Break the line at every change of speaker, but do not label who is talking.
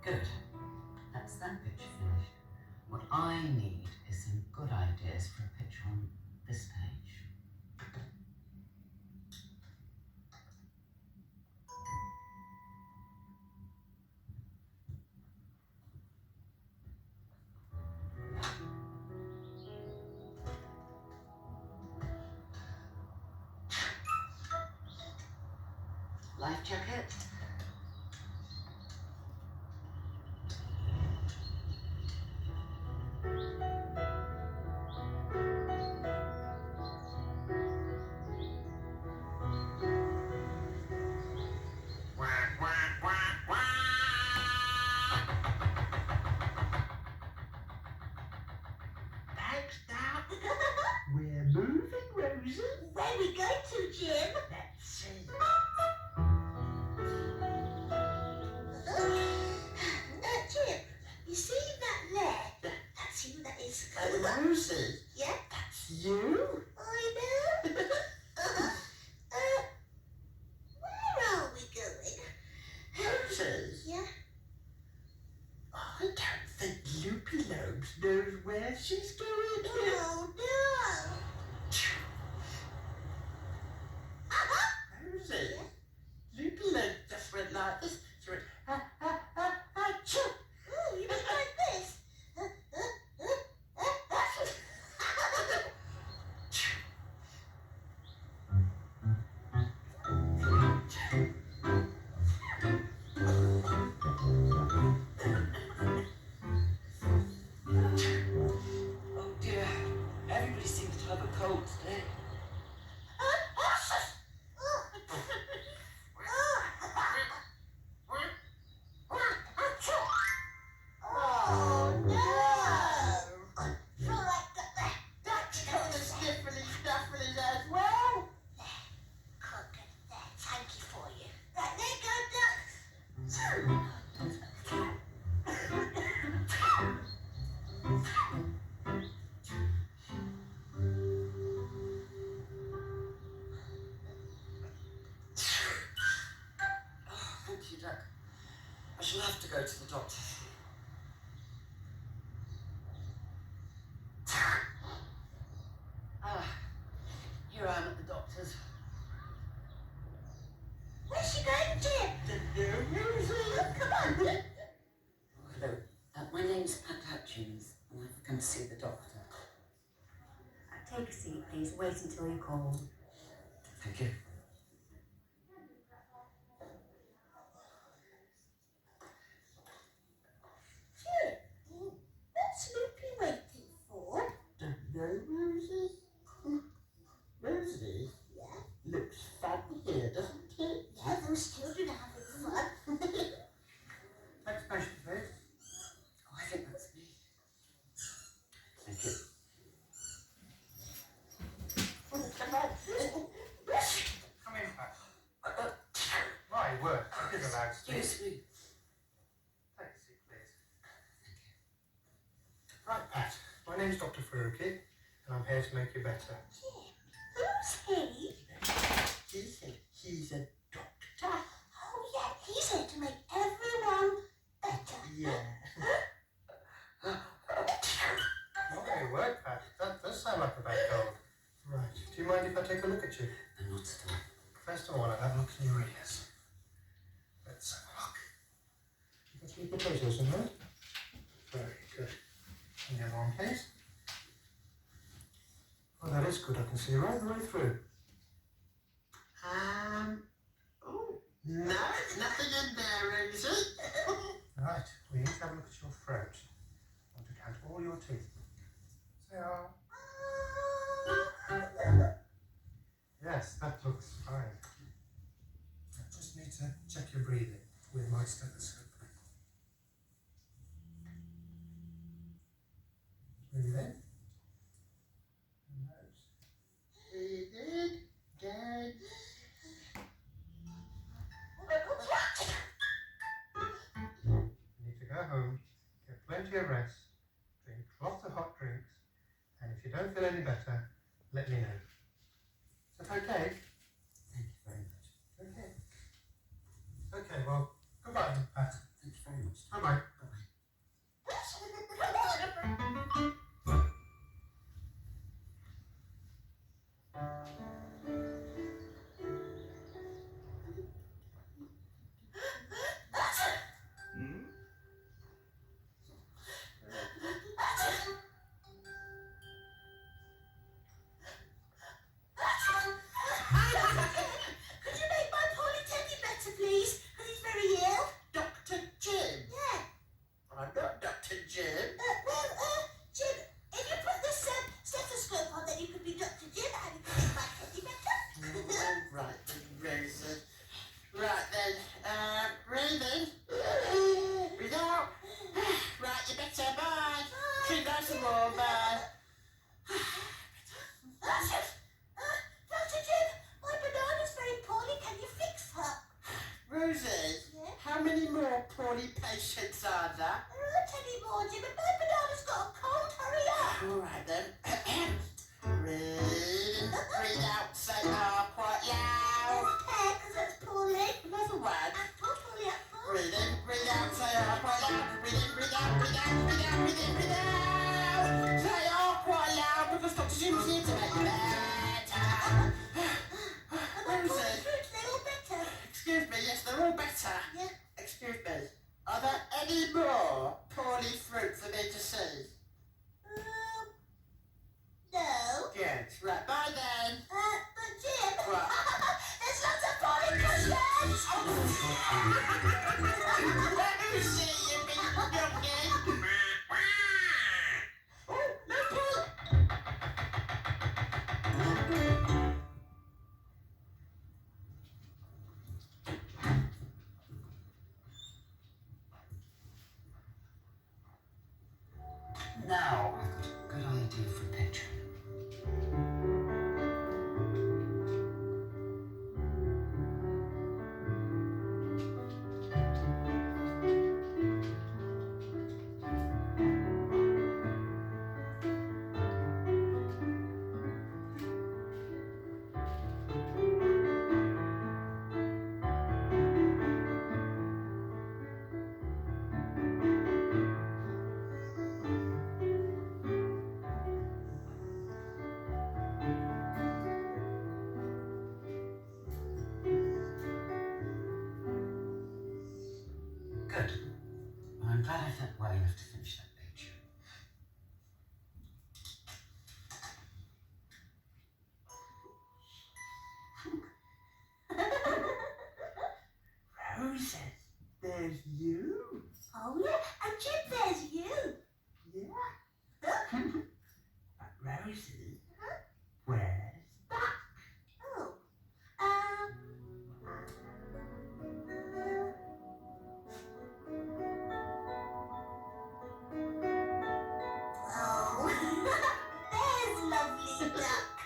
Good. That's that picture finished. What I need is some good ideas for a picture on this page. Life jacket.
Thanks, Doc. We're moving, Rosie.
Where we go to, Jim?
Let's see.
Jim, you see that there? That's who that is.
Rosie,
Yeah?
that's you?
I know. Where are we going?
Rosie?
Yeah?
I don't think Loopy Lobes knows where she's going.
Oh, no.
Rosie,
Yeah?
Loopy Lobes just went like this. She went, ha, ha, ha, ha, choo.
Oh, you mean like this?
Oh dear. Everybody seems to have a cold today.
Oh, no. Feel like
That's got the sniffly stuffly as well.
Can't get there. Thank you for you. Right, there you go, ducks.
Oh, thank you, Duck. I shall have to go to the doctor. Here I am at the doctor's.
Where's she going, Jim? Oh, come on.
Hello. My name's Hutchins, and I've come to see the doctor.
Take a seat, please. Wait until you're called.
Thank you.
Jim, what's Loopy waiting for?
Don't know, Rosie. Rosie?
Yeah?
Looks fun here, doesn't it?
Yeah, those children are having fun.
Next patient, please.
Oh, I think that's me. Thank you.
Come on. Come in, Pat. My word, it is allowed to speak.
Excuse me.
Take a seat, please. Right, Pat. My name's Dr. Faruqi, and I'm here to make you better.
Who's he?
He said he's a doctor.
Oh, yeah, he's here to make everyone better.
Yeah. My word, Pat. That does sound like a bad cold. Right. Do you mind if I take a look at you?
No, not at all.
First of all, I'll have a look in your ears. Let's have a look. You got sweet potatoes in there? Very good. And the other one, please. Oh, that is good. I can see right the way through. Oh, no, nothing in there, Rosie. Right, we need to have a look at your throat. I want to count all your teeth. Say ah. Yes, that looks fine. I just need to check your breathing with my stethoscope. Breathe in. Nose. Breathe in. Good. You need to go home, get plenty of rest, drink lots of hot drinks, and if you don't feel any better, let me know. Is that okay?
Thank you very much.
Okay. Okay, well, goodbye, Pat.
Thank you very much. finished.
Bye-bye.
Could you make my poorly Teddy better, please? Because he's very ill.
Dr. Jim?
Yeah.
I'm not Dr. Jim.
Jim, if you put this stethoscope on, then you could be Dr. Jim and you could make my Teddy better.
All right then, Rosie. Right then, breathe in. Breathe out. Right, you better, bye. Keep nice and warm, bye.
Dr. Jim, my banana's very poorly. Can you fix her?
Rosie,
Yeah?
how many more poorly patients are there?
There aren't any more, Jim, and my banana's got a cold. Hurry up.
All right then. Breathe in, breathe out, say quite loud.
Okay, because that's poorly.
Another one.
Poorly up.
Breathe in, breathe out, say quite loud. Breathe in, breathe out, breathe out, breathe out, breathe in, breathe out. Say quite loud because Dr. Jim's here to make you better. Rosie,
They're all better.
excuse me, yes, they're all better.
Yeah.
Excuse me, are there any more poorly fruit for me to see?
No.
Good, right, bye then.
But Jim,
What?
there's lots of poorly cushions.
Rosie, you big youngin. Oh, no poo.
Now I've got a good idea for a picture. Good. I'm glad I felt well enough to finish that picture.
Rosie, there's you.
Oh yeah, and Jim, there's you.
Yeah. But Rosie, where's that?
Oh. Oh. There's lovely duck.